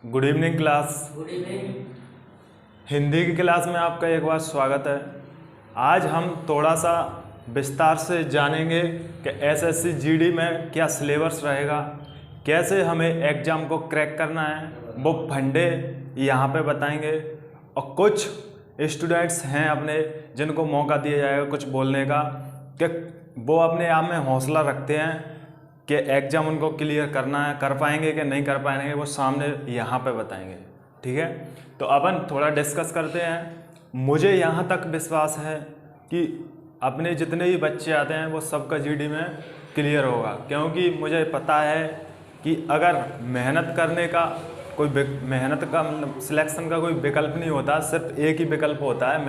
Good evening class. Good evening. Hindi की class में आपका एक बार स्वागत है। आज हम थोड़ा सा विस्तार से जानेंगे कि एसएससी जीडी में क्या सिलेबस रहेगा, कैसे हमें एग्ज़ाम को क्रैक करना है, वो फंडे यहाँ पे बताएंगे। और कुछ स्टूडेंट्स हैं अपने जिनको मौका दिया जाएगा कुछ बोलने का, कि वो अपने आप में हौसला रखते हैं कि एग्ज़ाम उनको क्लियर करना है, कर पाएंगे कि नहीं कर पाएंगे, वो सामने यहाँ पे बताएंगे। ठीक है, तो अपन थोड़ा डिस्कस करते हैं। मुझे यहाँ तक विश्वास है कि अपने जितने भी बच्चे आते हैं वो सबका जीडी में क्लियर होगा, क्योंकि मुझे पता है कि अगर मेहनत करने का कोई मेहनत का मतलब सिलेक्शन का कोई विकल्प नहीं होता, सिर्फ एक ही विकल्प होता है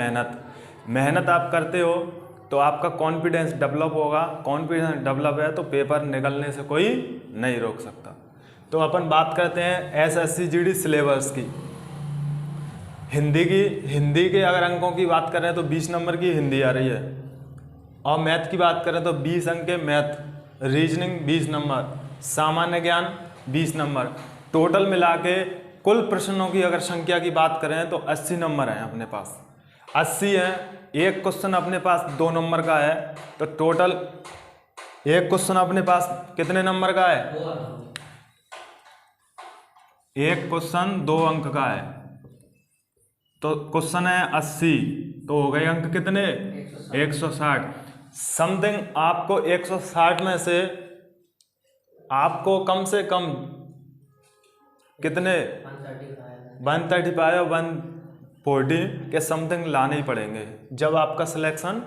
मेहनत आप करते हो तो आपका कॉन्फिडेंस डेवलप होगा। कॉन्फिडेंस डेवलप है तो पेपर निकलने से कोई नहीं रोक सकता। तो अपन बात करते हैं एसएससी जीडी सिलेबस की। हिंदी के अगर अंकों की बात करें तो 20 नंबर की हिंदी आ रही है, और मैथ की बात करें तो 20 अंक के मैथ, रीजनिंग 20 नंबर, सामान्य ज्ञान 20 नंबर। टोटल मिला के कुल प्रश्नों की अगर संख्या की बात करें तो 80 नंबर हैं अपने पास, 80 हैं। एक क्वेश्चन अपने पास 2 नंबर का है, तो टोटल एक क्वेश्चन अपने पास कितने नंबर का है? एक क्वेश्चन 2 अंक का है, तो क्वेश्चन है 80, तो हो गए अंक कितने? 160। समथिंग आपको 160 में से आपको कम से कम कितने 135 और 140 के समथिंग लाने ही पड़ेंगे जब आपका सिलेक्शन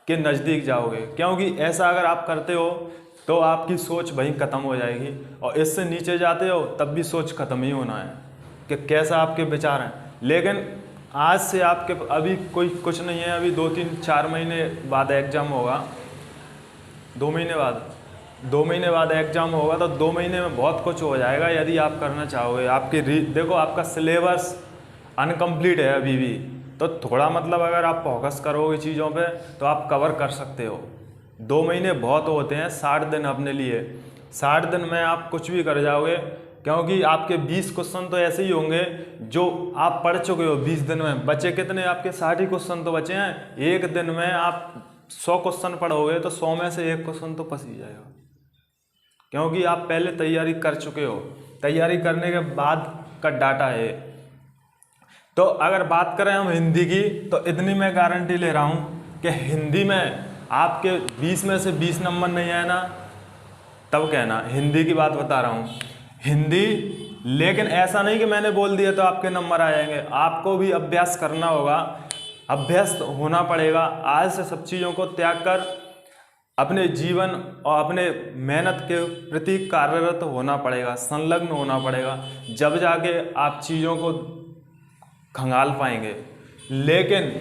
के नज़दीक जाओगे, क्योंकि ऐसा अगर आप करते हो तो आपकी सोच वहीं ख़त्म हो जाएगी, और इससे नीचे जाते हो तब भी सोच ख़त्म ही होना है कि कैसा आपके विचार हैं। लेकिन आज से आपके अभी कोई कुछ नहीं है, अभी 2-3-4 महीने बाद एग्ज़ाम होगा, 2 महीने बाद एग्ज़ाम होगा, तो 2 महीने में बहुत कुछ हो जाएगा यदि आप करना चाहोगे। आपकी देखो आपका सिलेबस अनकम्प्लीट है अभी भी, तो थोड़ा मतलब अगर आप फोकस करोगे चीज़ों पे तो आप कवर कर सकते हो। 2 महीने बहुत होते हैं, 60 दिन अपने लिए, 60 दिन में आप कुछ भी कर जाओगे, क्योंकि आपके 20 क्वेश्चन तो ऐसे ही होंगे जो आप पढ़ चुके हो 20 दिन में। बचे कितने आपके? 60 ही क्वेश्चन तो बचे हैं। एक दिन में आप 100 क्वेश्चन पढ़ोगे तो 100 में से एक क्वेश्चन तो फंस ही जाएगा, क्योंकि आप पहले तैयारी कर चुके हो। तैयारी करने के बाद का डाटा है। तो अगर बात करें हम हिंदी की, तो इतनी मैं गारंटी ले रहा हूँ कि हिंदी में आपके 20 में से 20 नंबर नहीं आए ना, तब कहना। हिंदी की बात बता रहा हूँ, हिंदी। लेकिन ऐसा नहीं कि मैंने बोल दिया तो आपके नंबर आ जाएंगे, आपको भी अभ्यास करना होगा, अभ्यस्त होना पड़ेगा। आज से सब चीज़ों को त्याग कर अपने जीवन और अपने मेहनत के प्रति कार्यरत होना पड़ेगा, संलग्न होना पड़ेगा, जब जाके आप चीज़ों को खंगाल पाएंगे। लेकिन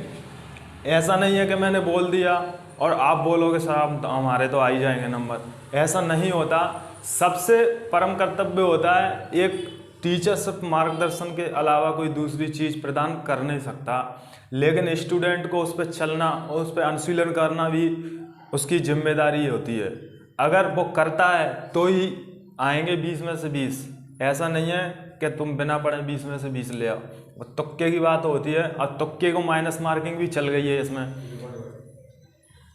ऐसा नहीं है कि मैंने बोल दिया और आप बोलोगे साहब हमारे तो आ ही जाएंगे नंबर, ऐसा नहीं होता। सबसे परम कर्तव्य होता है, एक टीचर सिर्फ मार्गदर्शन के अलावा कोई दूसरी चीज़ प्रदान कर नहीं सकता, लेकिन स्टूडेंट को उस पर चलना और उस पर अनुशीलन करना भी उसकी जिम्मेदारी होती है। अगर वो करता है तो ही आएंगे 20 में से 20। ऐसा नहीं है कि तुम बिना पढ़े 20 में से 20 ले आओ, वो तुक्के की बात होती है, और तुक्के को माइनस मार्किंग भी चल गई है इसमें।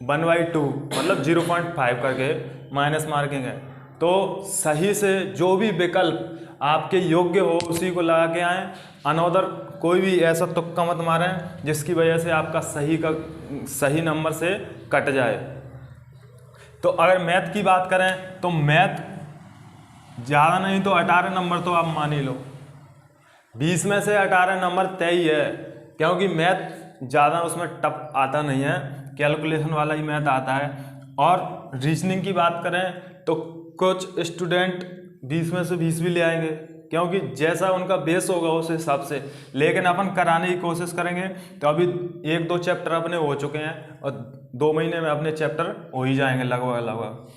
1/2 मतलब 0.5 करके माइनस मार्किंग है। तो सही से जो भी विकल्प आपके योग्य हो उसी को लगा के आएँ। अनोदर कोई भी ऐसा तुक्का मत मारें जिसकी वजह से आपका सही नंबर से कट जाए। तो अगर मैथ की बात करें तो मैथ ज़्यादा नहीं तो 18 नंबर तो आप मान ही लो। 20 में से 18 नंबर तय ही है, क्योंकि मैथ ज़्यादा उसमें टफ आता नहीं है, कैलकुलेशन वाला ही मैथ आता है। और रीजनिंग की बात करें तो कुछ स्टूडेंट 20 में से 20 भी ले आएंगे, क्योंकि जैसा उनका बेस होगा उस हिसाब से। लेकिन अपन कराने की कोशिश करेंगे। तो अभी 1-2 चैप्टर अपने हो चुके हैं, और 2 महीने में अपने चैप्टर हो ही जाएंगे लगभग।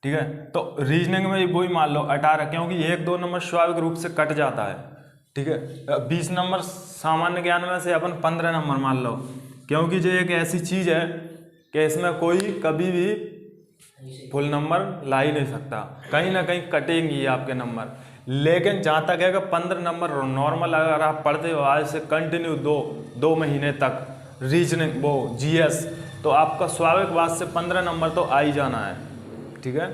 ठीक है, तो रीजनिंग में वही मान लो 18, क्योंकि 1-2 नंबर स्वाभाविक रूप से कट जाता है। ठीक है, 20 नंबर सामान्य ज्ञान में से अपन 15 नंबर मान लो, क्योंकि जो एक ऐसी चीज़ है कि इसमें कोई कभी भी फुल नंबर ला ही नहीं सकता, कहीं ना कहीं कटेंगी आपके नंबर। लेकिन जहाँ तक है कि 15 नंबर नॉर्मल अगर आप पढ़ते हो आज से कंटिन्यू दो महीने तक रीजनिंग वो जीएस, तो आपका स्वाभाविक बात से 15 नंबर तो आ ही जाना है। ठीक है,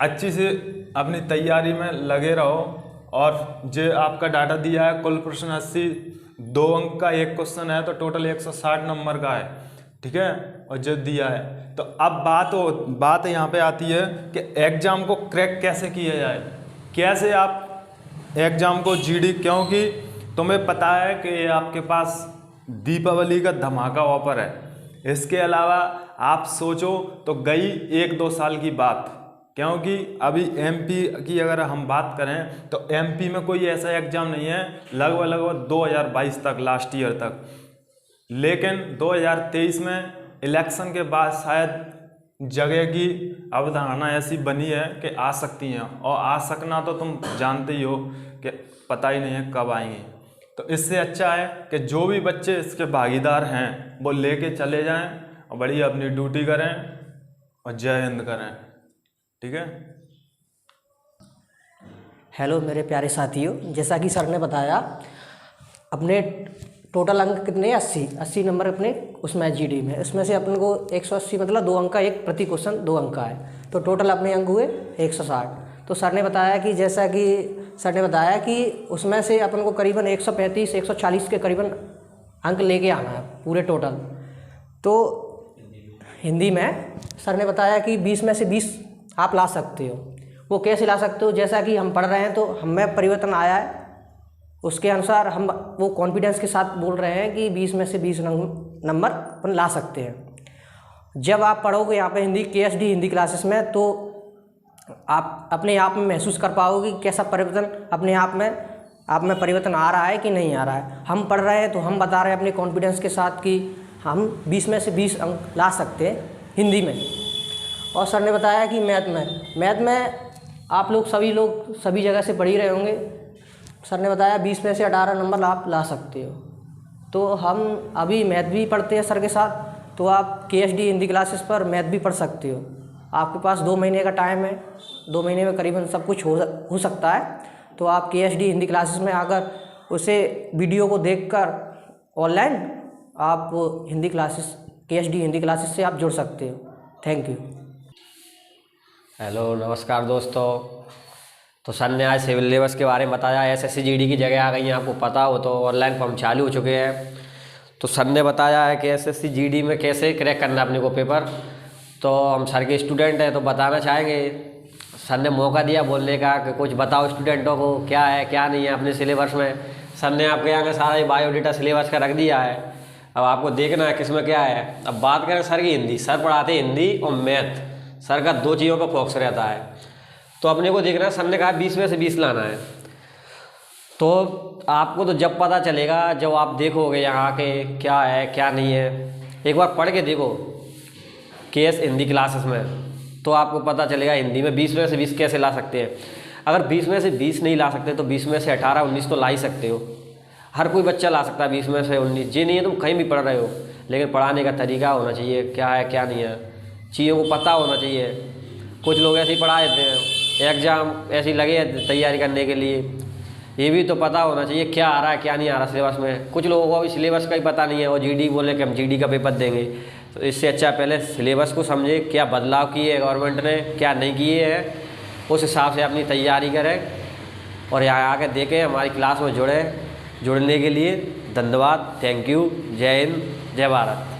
अच्छी से अपनी तैयारी में लगे रहो। और जो आपका डाटा दिया है कुल प्रश्न 80, 2 अंक का एक क्वेश्चन है तो टोटल 160 नंबर का है। ठीक है, और जो दिया है तो अब बात यहाँ पे आती है कि एग्ज़ाम को क्रैक कैसे किया जाए, कैसे आप एग्ज़ाम को जीडी, क्योंकि तुम्हें पता है कि ये आपके पास दीपावली का धमाका ऑफर है। इसके अलावा आप सोचो तो गई 1-2 साल की बात, क्योंकि अभी एमपी की अगर हम बात करें तो एमपी में कोई ऐसा एग्ज़ाम नहीं है लगभग 2022 तक, लास्ट ईयर तक। लेकिन 2023 में इलेक्शन के बाद शायद जगह की अवधारणा ऐसी बनी है कि आ सकती हैं, और आ सकना तो तुम जानते ही हो कि पता ही नहीं है कब आएंगी। तो इससे अच्छा है कि जो भी बच्चे इसके भागीदार हैं वो लेके चले जाएं और बढ़िया अपनी ड्यूटी करें और जय हिंद करें। ठीक है। हेलो मेरे प्यारे साथियों, जैसा कि सर ने बताया अपने टोटल अंक कितने 80 नंबर अपने उसमें जीडी में, इसमें से अपन को 180 मतलब 2 अंक का एक प्रति क्वेश्चन 2 अंक का है, तो टोटल अपने अंक हुए 160। तो सर ने बताया कि जैसा कि सर ने बताया कि उसमें से अपन को करीबन 135-140 के करीबन अंक लेके आना है पूरे टोटल। तो हिंदी में सर ने बताया कि 20 में से 20 आप ला सकते हो। वो कैसे ला सकते हो, जैसा कि हम पढ़ रहे हैं तो हमें परिवर्तन आया है, उसके अनुसार हम वो कॉन्फिडेंस के साथ बोल रहे हैं कि 20 में से 20 नंबर अपन ला सकते हैं। जब आप पढ़ोगे यहाँ पे हिंदी KSD हिंदी क्लासेस में, तो आप अपने आप में महसूस कर पाओगे कि कैसा परिवर्तन अपने आप में परिवर्तन आ रहा है कि नहीं आ रहा है। हम पढ़ रहे हैं तो हम बता रहे हैं अपने कॉन्फिडेंस के साथ कि हम 20 में से 20 अंक ला सकते हैं हिंदी में। और सर ने बताया कि मैथ में आप लोग सभी जगह से पढ़ ही रहे होंगे। सर ने बताया 20 में से 18 नंबर आप ला सकते हो। तो हम अभी मैथ भी पढ़ते हैं सर के साथ, तो आप KSD हिंदी क्लासेस पर मैथ भी पढ़ सकते हो। आपके पास 2 महीने का टाइम है, 2 महीने में करीबन सब कुछ हो सकता है। तो आप KSD हिंदी क्लासेस में आकर उसे वीडियो को देखकर ऑनलाइन आप Hindi classes KSD Hindi classes से आप जुड़ सकते हो। Thank you. हेलो नमस्कार दोस्तों। तो सर ने आज सिविल सिलेबस के बारे में बताया। SSC GD की जगह आ गई है, आपको पता हो तो ऑनलाइन फॉर्म चालू हो चुके हैं। तो सर ने बताया है कि SSC GD में कैसे क्रैक करना है अपने को पेपर। तो हम सर के स्टूडेंट हैं तो बताना चाहेंगे। सर ने मौका दिया बोलने का कि कुछ बताओ स्टूडेंटों को क्या है क्या नहीं है अपने सिलेबस में। सर ने आपके यहाँ का सारा बायोडाटा सिलेबस का रख दिया है, अब आपको देखना है किसमें क्या है। अब बात करें सर की हिंदी, सर पढ़ाते हिंदी और मैथ, सर का 2 चीज़ों पर फोकस रहता है। तो अपने को देखना है, सर ने कहा 20 में से 20 लाना है। तो आपको तो जब पता चलेगा जब आप देखोगे यहाँ के क्या है क्या नहीं है। एक बार पढ़ के देखो KS हिंदी क्लासेस में, तो आपको पता चलेगा हिंदी में 20 में से 20 कैसे ला सकते हैं। अगर 20 में से 20 नहीं ला सकते तो 20 में से 18-19 तो ला ही सकते हो। हर कोई बच्चा ला सकता है 20 में से 19। ये नहीं है तुम कहीं भी पढ़ रहे हो, लेकिन पढ़ाने का तरीका होना चाहिए, क्या है क्या नहीं है, चीज़ों को पता होना चाहिए। कुछ लोग ऐसे ही पढ़ा देते हैं, एग्ज़ाम ऐसे ही लगे तैयारी करने के लिए। ये भी तो पता होना चाहिए क्या आ रहा है क्या नहीं आ रहा सिलेबस में। कुछ लोगों को भी सिलेबस का ही पता नहीं है, और GD बोले कि हम GD का पेपर देंगे। तो इससे अच्छा पहले सिलेबस को समझे, क्या बदलाव किए है गवर्नमेंट ने क्या नहीं किए हैं, उस हिसाब से अपनी तैयारी करें और यहाँ आकर देखें। हमारी क्लास में जुड़ने के लिए धन्यवाद। Thank you. जय हिंद, जय भारत।